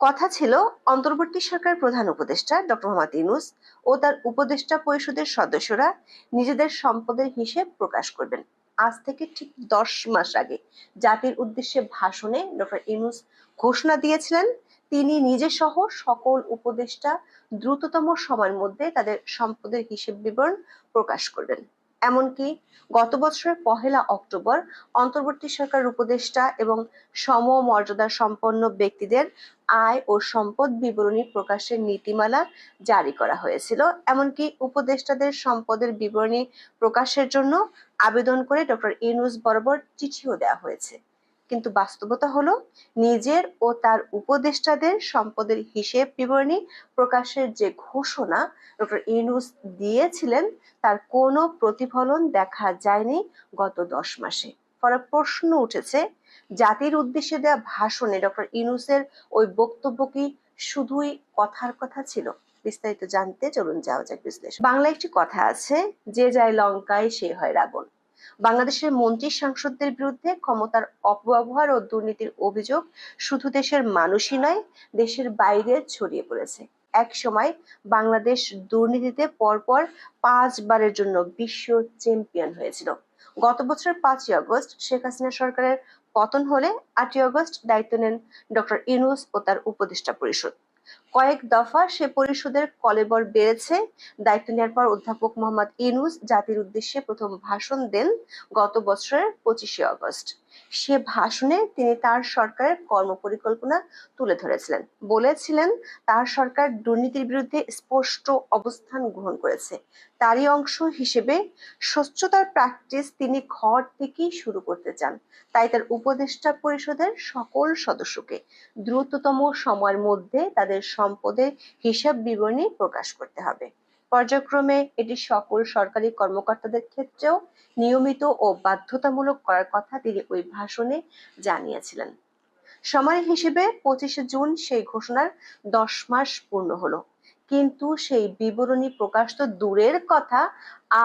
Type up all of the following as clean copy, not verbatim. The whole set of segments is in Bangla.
কথা ছিল অন্তর্বর্তী সরকার প্রধান উপদেষ্টা ডক্টর মোহাম্মদ ইউনূস ও তার উপদেষ্টা পরিষদের সদস্যরা নিজেদের সম্পদের হিসেব প্রকাশ করবেন। আজ থেকে ঠিক 10 মাস আগে জাতির উদ্দেশ্যে ভাষণে ডক্টর ইউনূস ঘোষণা দিয়েছিলেন তিনি নিজে সহ সকল উপদেষ্টা দ্রুততম সময়ের মধ্যে তাদের সম্পদের হিসেব বিবরণ প্রকাশ করবেন। এমনকি গত বছরের 1 অক্টোবর অন্তর্বর্তী সরকার উপদেষ্টা এবং সমমর্যাদা সম্পন্ন ব্যক্তিদের আয় ও সম্পদ বিবরণী প্রকাশের নীতিমালা জারি করা হয়েছিল। এমনকি উপদেষ্টাদের সম্পদের বিবরণী প্রকাশের জন্য আবেদন করে ডক্টর ইউনূস বরাবর চিঠিও দেওয়া হয়েছে। কিন্তু বাস্তবতা হলো নিজের ও তার উপদেষ্টাদের সম্পদের হিসেব বিবরণী প্রকাশের যে ঘোষণা ডক্টর ইউনূস দিয়েছিলেন তার কোনো প্রতিফলন দেখা যায়নি গত 10 মাসে। ফলে প্রশ্ন উঠেছে, জাতির উদ্দেশ্যে দেওয়া ভাষণে ডক্টর ইউনূসের ওই বক্তব্য কি শুধুই কথার কথা ছিল? বিস্তারিত জানতে চলুন যাওয়া যাক বিশ্লেষণ। বাংলা একটি কথা আছে, যে যায় লঙ্কায় সে হয় রাবণ। বাংলাদেশের মন্ত্রী সাংসদদের বিরুদ্ধে ক্ষমতার অপব্যবহার ও দুর্নীতির অভিযোগ শুধু দেশের মানুষই নয়, দেশের বাইরে ছড়িয়ে পড়েছে। এক সময় বাংলাদেশ দুর্নীতিতে পরপর 5বারের জন্য বিশ্ব চ্যাম্পিয়ন হয়েছিল। গত বছরের 5ই আগস্ট শেখ হাসিনা সরকারের পতন হলে 8ই আগস্ট দায়িত্ব নেন ডক্টর ইউনূস ও তার উপদেষ্টা পরিষদ। কয়েক দফা সে পরিষদের কলেবর বেড়েছে। দায়িত্ব নেওয়ার পর অধ্যাপক মোহাম্মদ ইউনূস জাতির উদ্দেশ্যে প্রথম ভাষণ দেন গত বছরের 25 আগস্ট। সে ভাষণে তিনি তার সরকারের কর্মপরিকল্পনা তুলে ধরেছিলেন। বলেছিলেন তার সরকার দুর্নীতির বিরুদ্ধে স্পষ্ট অবস্থান গ্রহণ করেছে। তারই অংশ হিসেবে স্বচ্ছতার প্র্যাকটিস তিনি ঘর থেকেই শুরু করতে চান। তাই তার উপদেষ্টা পরিষদের সকল সদস্যকে দ্রুততম সময়ের মধ্যে তাদের সম্পদের হিসাব বিবরণী প্রকাশ করতে হবে। পর্যায়ক্রমে এটি সকল সরকারি কর্মকর্তাদের ক্ষেত্রেও নিয়মিত ও বাধ্যতামূলক করার কথা তিনি ওই ভাষণে জানিয়েছিলেন। সময়ের হিসেবে 25শে জুন সেই ঘোষণার 10 মাস পূর্ণ হলো, কিন্তু সেই বিবরণী প্রকাশ তো দূরের কথা,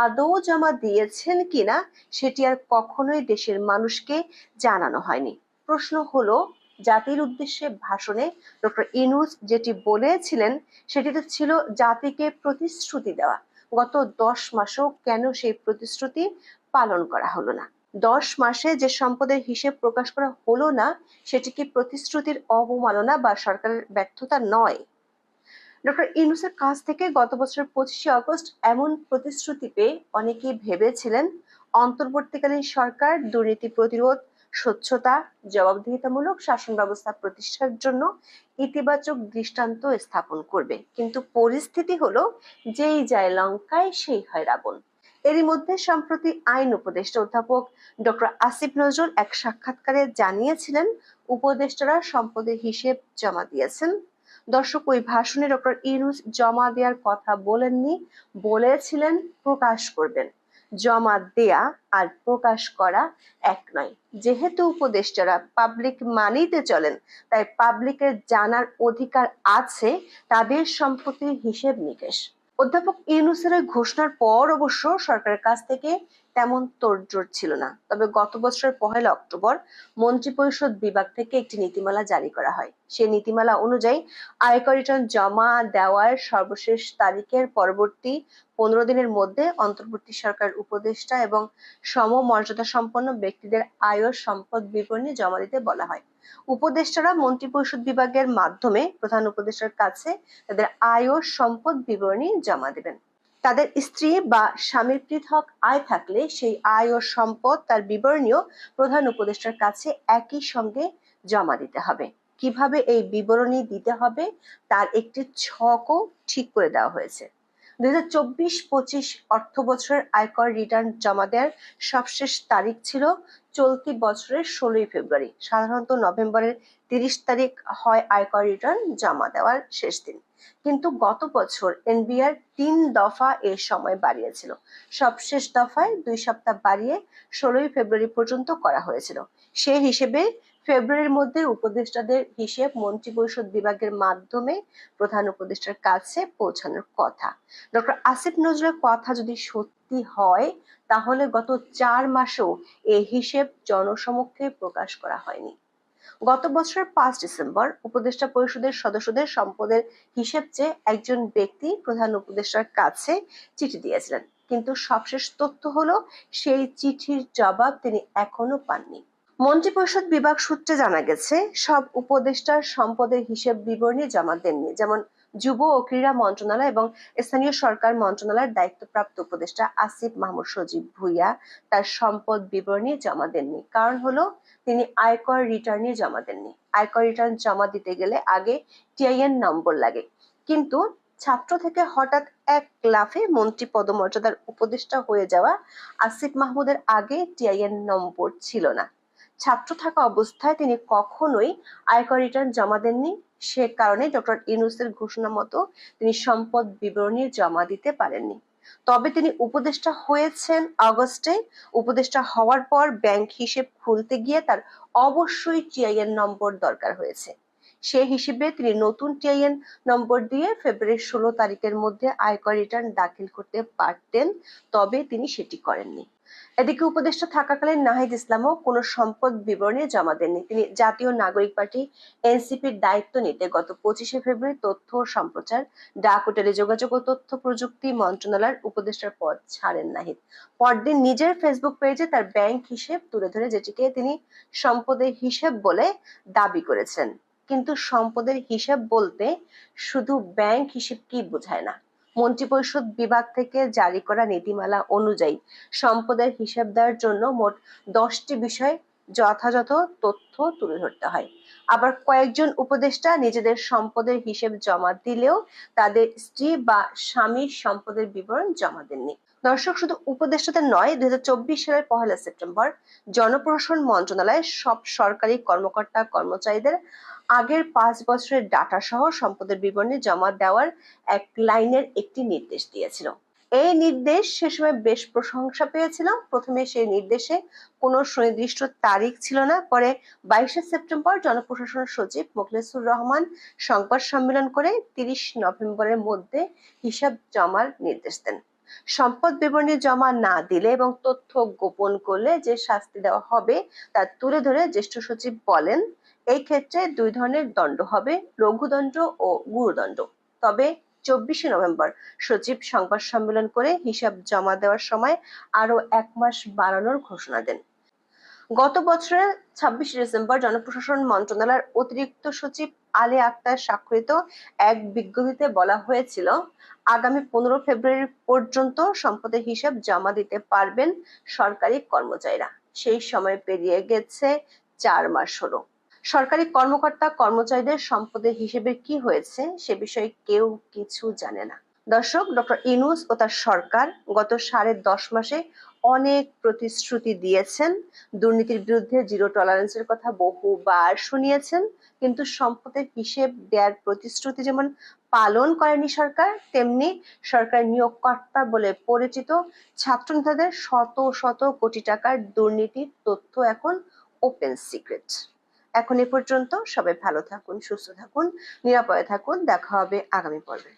আদৌ জমা দিয়েছেন কিনা সেটি আর কখনোই দেশের মানুষকে জানানো হয়নি। প্রশ্ন হলো, জাতির উদ্দেশ্যে ভাষণে ডক্টর ইউনূস যেটি বলেছিলেন সেটি তো ছিল জাতিকে প্রতিশ্রুতি দেওয়া। গত 10 মাসেও কেন সেই প্রতিশ্রুতি পালন করা হলো না? 10 মাসে যে সম্পদের হিসেব প্রকাশ করা হলো না সেটি কি প্রতিশ্রুতির অবমাননা বা সরকারের ব্যর্থতা নয়? ডক্টর ইউনূসের কাছ থেকে গত বছরের 25শে আগস্ট এমন প্রতিশ্রুতি পেয়ে অনেকেই ভেবেছিলেন অন্তর্বর্তীকালীন সরকার দুর্নীতি প্রতিরোধ, স্বচ্ছতা, জবাবদিহিতামূলক শাসন ব্যবস্থা প্রতিষ্ঠার জন্য ইতিবাচক দৃষ্টান্ত স্থাপন করবে। কিন্তু পরিস্থিতি হলো, যেই যায় লঙ্কায় সেই হয় রাবণ। এরই মধ্যে সম্প্রতি আইন উপদেষ্টা অধ্যাপক ডক্টর আসিফ নজরুল এক সাক্ষাৎকারে জানিয়েছিলেন উপদেষ্টারা সম্পদের হিসেব জমা দিয়েছেন। দর্শক, ওই ভাষণে ডক্টর ইউনূস জমা দেওয়ার কথা বলেননি, বলেছিলেন প্রকাশ করবেন। জমা দেয়া আর প্রকাশ করা এক নয়। যেহেতু উপদেষ্টারা পাবলিক মানিতে চলেন, তাই পাবলিকের জানার অধিকার আছে তাদের সম্পত্তির হিসেব নিকেশ। অধ্যাপক ইউনূসের ঘোষণার পর অবশ্য সরকারের কাছ থেকে তেমন তোড়জোড় ছিল না। তবে গত বছরের 1 অক্টোবর মন্ত্রিপরিষদ বিভাগ থেকে একটি নীতিমালা জারি করা হয়। সেই নীতিমালা অনুযায়ী আয়কর রিটার্ন জমা দেওয়ার সর্বশেষ তারিখের পরবর্তী 15 দিনের মধ্যে অন্তর্বর্তী সরকার উপদেষ্টা এবং সমমর্যাদা সম্পন্ন ব্যক্তিদের আয় ও সম্পদ বিবরণী জমা দিতে বলা হয়। উপদেষ্টারা মন্ত্রিপরিষদ বিভাগের মাধ্যমে প্রধান উপদেষ্টার কাছে তাদের আয় ও সম্পদ বিবরণী জমা দেবেন। তাদের স্ত্রী বা স্বামীর পৃথক আয় থাকলে সেই আয় ও সম্পদ তার বিবরণীও প্রধান উপদেষ্টার কাছে একই সঙ্গে জমা দিতে হবে। কিভাবে এই বিবরণী দিতে হবে তার একটি ছকও ঠিক করে দেওয়া হয়েছে। 2024-25 অর্থ বছরের আয়কর রিটার্ন জমা দেওয়ার সবশেষ তারিখ ছিল চলতি বছরের 16ই ফেব্রুয়ারি। সাধারণত নভেম্বরের 30 তারিখ হয় আয়কর রিটার্ন জমা দেওয়ার শেষ দিন, কিন্তু গত বছর এনবিআর 3 দফা এর সময় বাড়িয়েছিল। সবশেষ দফায় 2 সপ্তাহ বাড়িয়ে 16ই ফেব্রুয়ারি পর্যন্ত করা হয়েছিল। সেই হিসেবে ফেব্রুয়ারির মধ্যে উপদেষ্টাদের হিসেব মন্ত্রিপরিষদ বিভাগের মাধ্যমে প্রধান উপদেষ্টার কাছে পৌঁছানোর কথা। ডক্টর আসিফ নজরুলের কথা যদি সত্যি হয়, তাহলে গত 4 মাসেও এই হিসেব জনসমক্ষে প্রকাশ করা হয়নি। গত বছরের 5 ডিসেম্বর উপদেষ্টা পরিষদের সদস্যদের সম্পদের হিসেব চেয়ে একজন ব্যক্তি প্রধান উপদেষ্টার কাছে চিঠি দিয়েছিলেন, কিন্তু সবশেষ তথ্য হলো সেই চিঠির জবাব তিনি এখনো পাননি। মন্ত্রিপরিষদ বিভাগ সূত্রে জানা গেছে, সব উপদেষ্টার সম্পদের হিসেব বিবরণী জমা দেননি। যেমন যুব ও ক্রীড়া মন্ত্রণালয় এবং স্থানীয় সরকার মন্ত্রণালয়ের দায়িত্বপ্রাপ্ত উপদেষ্টা আসিফ মাহমুদ সজীব ভুঁইয়া তার সম্পদ বিবরণী জমা দেননি। কারণ হলো তিনি আয়কর রিটার্নই জমা দেননি। আয়কর রিটার্ন জমা দিতে গেলে আগে টিআইএন নম্বর লাগে, কিন্তু ছাত্র থেকে হঠাৎ এক লাফে মন্ত্রী পদমর্যাদার উপদেষ্টা হয়ে যাওয়া আসিফ মাহমুদের আগে টিআইএন নম্বর ছিল না। ছাত্র থাকা অবস্থায় তিনি কখনোই আয়কর রিটার্ন জমা দেননি। সে কারণে ডক্টর ইউনূসের ঘোষণা মতো তিনি সম্পদ বিবরণী জমা দিতে পারেননি। তবে তিনি উপদেষ্টা হয়েছেন আগস্টে। উপদেষ্টা হওয়ার পর ব্যাংক হিসেব খুলতে গিয়ে তার অবশ্যই টিআইএন নম্বর দরকার হয়েছে। সে হিসেবে তিনি নতুন টিআইএন নম্বর দিয়ে ফেব্রুয়ারি 16 তারিখের মধ্যে আয়কর রিটার্ন দাখিল করতে পারতেন, তবে তিনি সেটি করেননি। এদিকে উপদেষ্টা থাকাকালীন নাহিদ ইসলামও কোনো সম্পদ বিবরণী জমা দেননি। তিনি জাতীয় নাগরিক পার্টি এনসিপির দায়িত্ব নিতে গত 25শে ফেব্রুয়ারি তথ্য ও সম্প্রচার, ডাক ও টেলিযোগাযোগ ও তথ্য প্রযুক্তি মন্ত্রণালয়ের উপদেষ্টার পদ ছাড়েন নাহিদ। পরদিন নিজের ফেসবুক পেজে তার ব্যাংক হিসেব তুলে ধরে যেটিকে তিনি সম্পদের হিসেব বলে দাবি করেছেন। কিন্তু সম্পদের হিসেব বলতে শুধু ব্যাংক হিসেব কি বোঝায় না। মন্ত্রিপরিষদ বিভাগ থেকে জারি করা নীতিমালা অনুযায়ী সম্পদের হিসাব দেওয়ার জন্য মোট 10টি বিষয় যথাযথ তথ্য তুলে ধরতে হয়। আবার কয়েকজন উপদেষ্টা নিজেদের সম্পদের হিসেব জমা দিলেও তাদের স্ত্রী বা স্বামীর সম্পদের বিবরণ জমা দেননি। দর্শক, শুধু উপদেষ্টাদের নয়, 2024 সালের 1 সেপ্টেম্বর জনপ্রশাসন মন্ত্রণালয়ের সব সরকারি কর্মকর্তা কর্মচারীদের আগের 5 বছরের ডাটা সহ সম্পদের বিবরণী জমা দেওয়ার এক লাইনের একটি নির্দেশ দিয়েছিল। এই নির্দেশ সে সময় বেশ প্রশংসা পেয়েছিল। প্রথমে সেই নির্দেশে কোনো সুনির্দিষ্ট তারিখ ছিল না। পরে 22শে সেপ্টেম্বর জনপ্রশাসন সচিব মোখলেছুর রহমান সংবাদ সম্মেলন করে 30 নভেম্বরের মধ্যে হিসাব জমার নির্দেশ দেন। সম্পদ বিবরণী জমা না দিলে এবং তথ্য গোপন করলে যে শাস্তি দেওয়া হবে তা তুলে ধরে জ্যেষ্ঠ সচিব বলেন, এই ক্ষেত্রে 2 ধরনের দণ্ড হবে, লঘুদণ্ড ও গুরুদণ্ড। তবে 24শে নভেম্বর সচিব সংবাদ সম্মেলন করে হিসাব জমা দেওয়ার সময় আরো 1 মাস বাড়ানোর ঘোষণা দেন। গত বছরের 26শে ডিসেম্বর জনপ্রশাসন মন্ত্রণালয়ের অতিরিক্ত সচিব আলী আক্তার স্বাক্ষরিত এক বিজ্ঞপ্তিতে বলা হয়েছিল, আগামী 15 ফেব্রুয়ারি পর্যন্ত সম্পদের হিসাব জমা দিতে পারবেন সরকারি কর্মচারীরা। সেই সময় পেরিয়ে গেছে 4 মাস হলো। সরকারি কর্মকর্তা কর্মচারীদের সম্পদের হিসেবে কি হয়েছে সে বিষয়ে কেউ কিছু জানে না। দর্শক, ডক্টর ইউনূস ও তার সরকার গত 10.5 মাসে অনেক প্রতিশ্রুতি দিয়েছেন। দুর্নীতির বিরুদ্ধে জিরো টলারেন্সের কথা বহুবার শুনিয়েছেন, কিন্তু সম্পদের হিসেব দেওয়ার প্রতিশ্রুতি যেমন পালন করেনি সরকার, তেমনি সরকার নিয়োগকর্তা বলে পরিচিত ছাত্র নেতাদের শত শত কোটি টাকার দুর্নীতির তথ্য এখন ওপেন সিক্রেট। এখন এ পর্যন্ত। সবাই ভালো থাকুন, সুস্থ থাকুন, নিরাপদে থাকুন। দেখা হবে আগামী পর্বে।